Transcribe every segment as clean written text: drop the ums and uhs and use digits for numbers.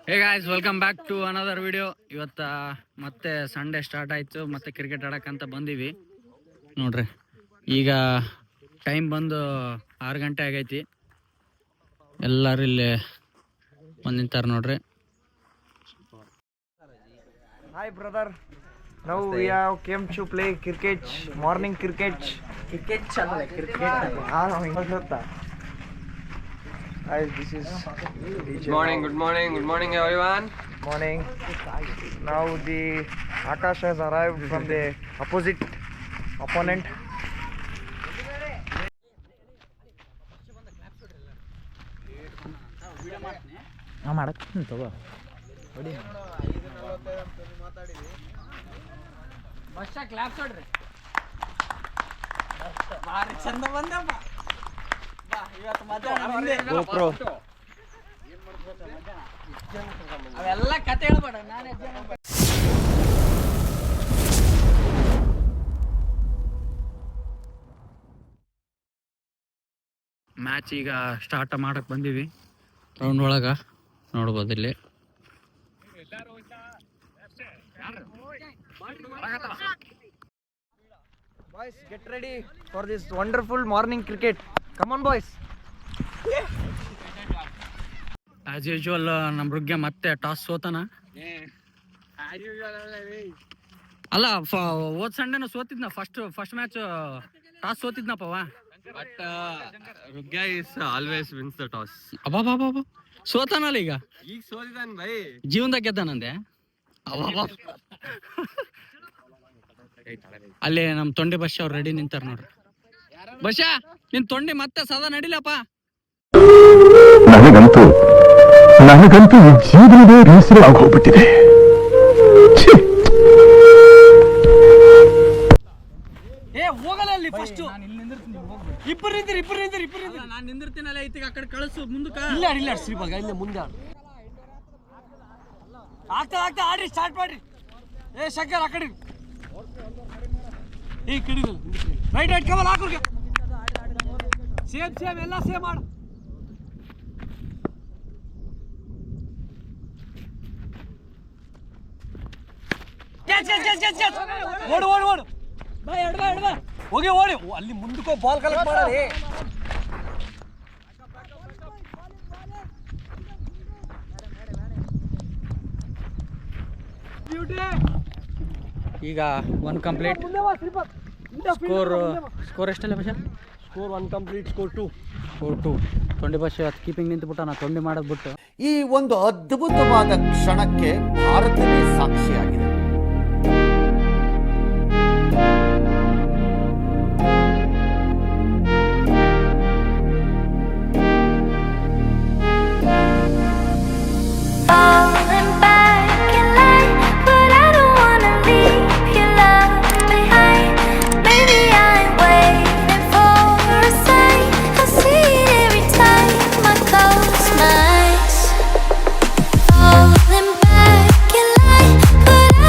Hey guys, welcome back to another video. ಇವತ್ತು ಮತ್ತೆ Sunday start ಆಯಿತು, ಮತ್ತೆ ಕ್ರಿಕೆಟ್ ಆಡೋಕ್ಕಂತ ಬಂದೀವಿ ನೋಡ್ರಿ. ಈಗ ಟೈಮ್ ಬಂದು 6 ಗಂಟೆ ಆಗೈತಿ. ಎಲ್ಲರೂ ಇಲ್ಲಿ ಬಂದು ನಿಂತಾರೆ ನೋಡ್ರಿ. Hi brother, now we have came to play cricket, morning cricket. Cricket ಚಲ್ಲ Guys, this is Good morning everyone. morning. Now the Akash has arrived from the opposite opponent. ಮಾಡಕ್ಕೆ ತಗೋ ಬಸ್ ಕ್ಲಾಪ್ಸ್ ಹೊಡ್ರಿ. ಭಾರಿ ಚಂದ ಬಂದಪ್ಪ. GoPro. ಅವೆಲ್ಲ ಕತೆ ಹೇಳ್ಬೇಡ, ನಾನೇ match ಈಗ ಸ್ಟಾರ್ಟ್ ಮಾಡಕ್ ಬಂದೀವಿ. ರೌಂಡ್ ಒಳಗ ನೋಡ್ಬೋದು ಇಲ್ಲಿ. Boys, get ready for this wonderful morning cricket. Come on boys. As usual ನಮ್ಮ ರುಗ್ಗೆ ಮತ್ತೆ ಟಾಸ್ ಸೋತಾನ. ಅಲ್ಲ, ಹೋದ್ ಸಂಡೇನು ಸೋತಿದ್ನ. ಫಸ್ಟ್ ಮ್ಯಾಚ್ ಟಾಸ್ ಸೋತಿದ್ನಪ್ಪವ. But Rugya is always wins the toss. ಅಬ್ಬಾ ಸೋತಾನಲ್ಲ ಈಗ. ಈಗ ಸೋತಿದಾನ್ ಬೈ. ಜೀವನದಾಗ ಗೆದ್ದಾನಂದೆ. ಅಬ್ಬಾ ಅಲ್ಲಿ ನಮ್ ತೊಂಡಿ ಬಸ್ ಅವ್ರು ರೆಡಿ ನಿಂತಾರ ನೋಡ್ರಿ. ಬಶ, ನಿನ್ ತೊಂಡಿ ಮತ್ತೆ ಸದಾ ನಡಿಲಪ್ಪ. ನನಗಂತೂ ಈ ಜೀವನವೇ ಬೇಸರ ಆಗೋಗ್ಬಿಟ್ಟಿದೆ. ಹೋಗಲ್ಲ ಅಲ್ಲಿ ಫಸ್ಟ್. ಇಬ್ಬರು ನಾನು ನಿಂದಿರ್ತೀನಲ್ಲ. ಐತಿಗೆ ಆ ಕಡೆ ಕಳಿಸು ಮುಂದಕ್ಕ. ಇಲ್ಲ ಶ್ರೀಭಾಗ ಇಲ್ಲ ಮುಂದೆ ಆಗ್ತಾ ಆಡ್ರಿ, ಸ್ಟಾರ್ಟ್ ಮಾಡ್ರಿ. ಏ ಶಂಕರ್ ಆ ಕಡೆ ಈ ಕಡೆ ರೈಟ್ ಕಮಲ್ ಹಾಕುರ್ಗೆ. ಸೇಮ್ ಎಲ್ಲ ಸೇಮ್ ಮಾಡು. ಓಡು ಬಾ, ಎಡ್ಬಾ ಹೋಗಿ ಓಡಿ. ಅಲ್ಲಿ ಮುಂದಕ್ಕೋ ಬಾಲ್ ಕಲೆಕ್ಟ್ ಮಾಡಿ. ಈಗ 1 ಕಂಪ್ಲೀಟ್. ಸ್ಕೋರ್ ಎಷ್ಟಲ್ಲ ಭಾಷಾ? Score 1 complete, score 2. 4-2. ತೊಂಡಿ ಭಾಷೆ ಕೀಪಿಂಗ್ ನಿಂತು ನಾ ತೊಂಡಿ ಮಾಡೋದು ಬಿಟ್ಟು. ಈ ಒಂದು ಅದ್ಭುತವಾದ ಕ್ಷಣಕ್ಕೆ ಭಾರತವೇ ಸಾಕ್ಷಿಯಾಗಿದೆ. Falling back in line, but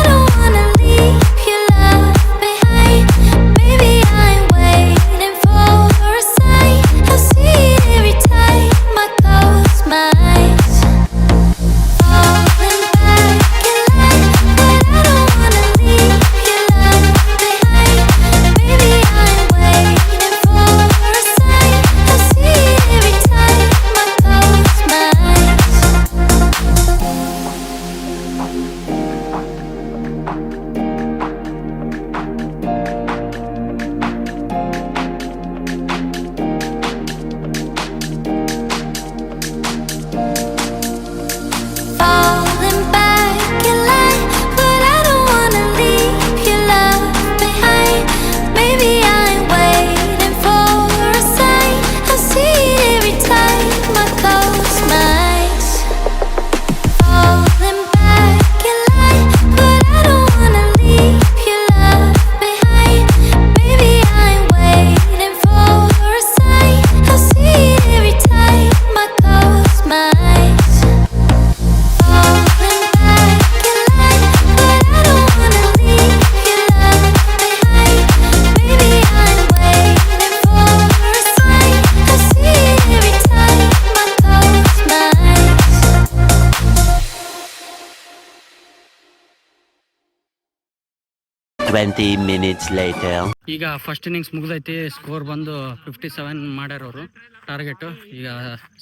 20 minutes later. ಈಗ ಫಸ್ಟ್ ಇನ್ನಿಂಗ್ಸ್ ಮುಗ್ದೈತಿ. ಸ್ಕೋರ್ ಬಂದು 57 ಮಾಡ್ಯಾರವರು ಟಾರ್ಗೆಟು. ಈಗ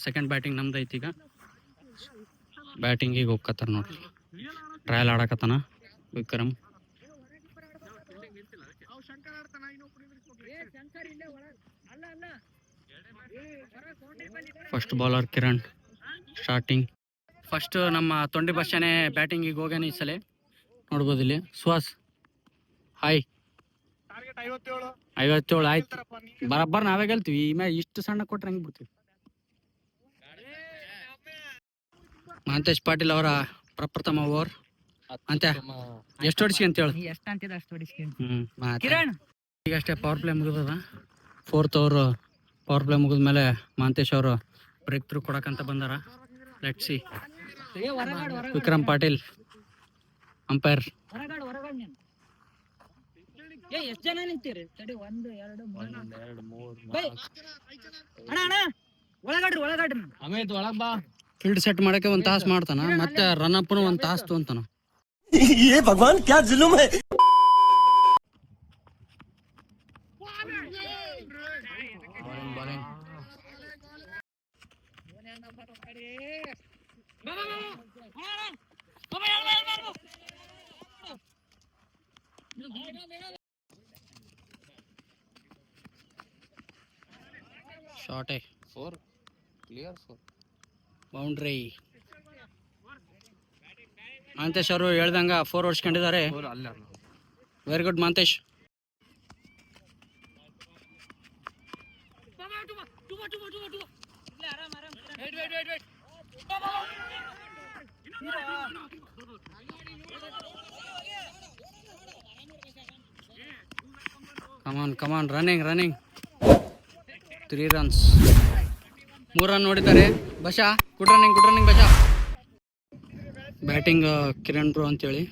ಸೆಕೆಂಡ್ ಬ್ಯಾಟಿಂಗ್ ನಮ್ದು ಐತಿ. ಈಗ ಬ್ಯಾಟಿಂಗಿಗೆ ಹೋಗ್ಕತ್ತಾರ ನೋಡ್ರಿ. ಟ್ರಯಲ್ ಆಡಕತ್ತಾನ Vikram. First bowler Kiran starting. ಫಸ್ಟ್ ನಮ್ಮ ತೊಂಡಿ ಬಸ್ಸಾನೆ ಬ್ಯಾಟಿಂಗಿಗೆ ಹೋಗ್ಯಾನ ಈ ಸಲ. ನೋಡ್ಬೋದು ಇಲ್ಲಿ ಸುಹಾಸ್. ಹಾಯ್ 57 ಆಯ್ತು. ಬರಬ್ಬರ್ ನಾವೇ ಗೆಲ್ತೀವಿ. ಈ ಮ್ಯಾಚ್ ಇಷ್ಟು ಸಣ್ಣ ಕೊಟ್ರೆ ಹಂಗೆ ಬಿಡ್ತೀವಿ. ಮಹಂತೇಶ್ ಪಾಟೀಲ್ ಅವರ ಪ್ರಪ್ರಥಮ ಓವರ್ ಅಂತ ಎಷ್ಟು ಹೊಡಿಸ್ಕೊಂತ ಹೇಳು. ಈಗಷ್ಟೇ ಪವರ್ ಪ್ಲೇ ಮುಗಿದದ. 4th ಓವರ್ ಪವರ್ ಪ್ಲೇ ಮುಗಿದ್ಮೇಲೆ ಮಹಂತೇಶ್ ಅವರು ಬ್ರೇಕ್ ಥ್ರೂ ಕೊಡಕಂತ ಬಂದಾರ. Let's see. Vikram Patil umpire. ಎಷ್ಟು ಜನ ನಿಂತೀರಿ? 1 2 3 ಅಮಿತ್ ಒಳಗ್ ಬಾ. ಫೀಲ್ಡ್ ಸೆಟ್ ಮಾಡಕ್ಕೆ 1 ತಾಸು ಮಾಡ್ತಾನ. ಮತ್ತೆ ರನ್ ಅಪ್ 1 ತಾಸು ತೊಂತಾನ. भगवान क्या जुलुम है. ಶಾರ್ಟೇ 4 ಕ್ಲಿಯರ್ 4 ಬೌಂಡ್ರಿ. ಮಹಂತೇಶ್ ಅವರು ಹೇಳ್ದಂಗ 4 ಹೊಡ್ಸ್ಕೊಂಡಿದ್ದಾರೆ. Very good Mahantesh. Come on running 3 runs. 3 run ನೋಡಿದ್ದಾರೆ. Basha good running Basha. Batting Kiran bro ಅಂತೇಳಿ.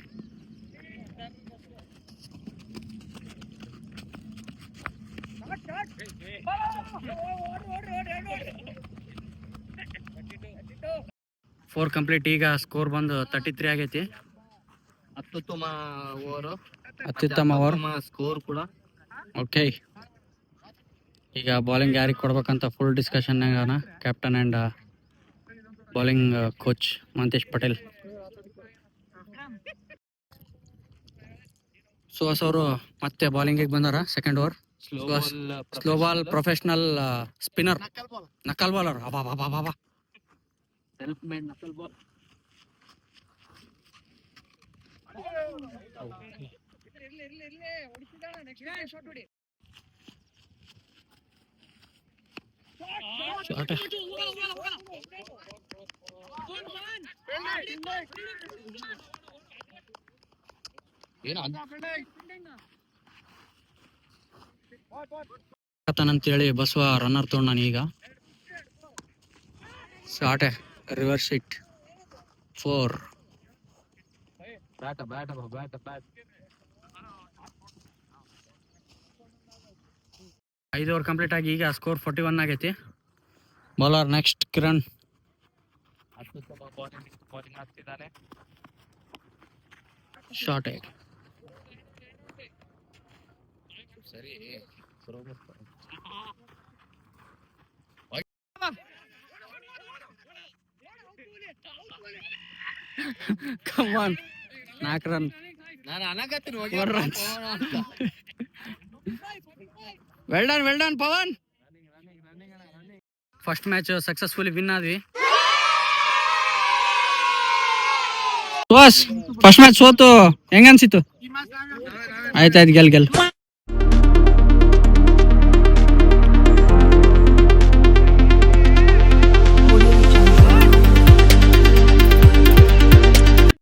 Four complete. ಈಗ ಸ್ಕೋರ್ ಬಂದು 33 ಆಗೈತಿ. ಅತ್ಯುತ್ತಮ ಓವರ್ ಸ್ಕೋರ್ ಕೂಡ. ಓಕೆ. ಈಗ ಬೌಲಿಂಗ್ ಯಾರಿಗೆ ಕೊಡ್ಬೇಕಂತ full discussion captain and bowling coach Mahantesh Patel. Suhas ಅವರು ಮತ್ತೆ ಬೌಲಿಂಗಿಗೆ ಬಂದಾರ. Second over slow ball professional spinner knuckle baller. ಅಬಾ self made knuckle ball. Short. ಅಂತೇಳಿ ಬಸವ ರನ್ನರ್ ತೊಗೊಂಡು ನಾನು ಈಗ short reverse hit 4. 5 over complete ಆಗಿ ಈಗ ಸ್ಕೋರ್ 41 ಆಗೈತಿ. Bowler next Kiran. ಬೌಲಿಂಗ್ ಆಗ್ತಿದ್ದಾನೆ. ಶಾರ್ಟ್. ಸರಿ ಕಮಾನ್ 4 ರನ್. ನಾನು ಅನಗತ್ತೀನಿ well done Pavan. First match successfully win ಆದ್ವಿ. ಫಸ್ಟ್ ಮ್ಯಾಚ್ ಸೋತು ಹೆಂಗ ಅನ್ಸಿತ್ತು? ಆಯ್ತಾಯ್ತು ಗೆಲ್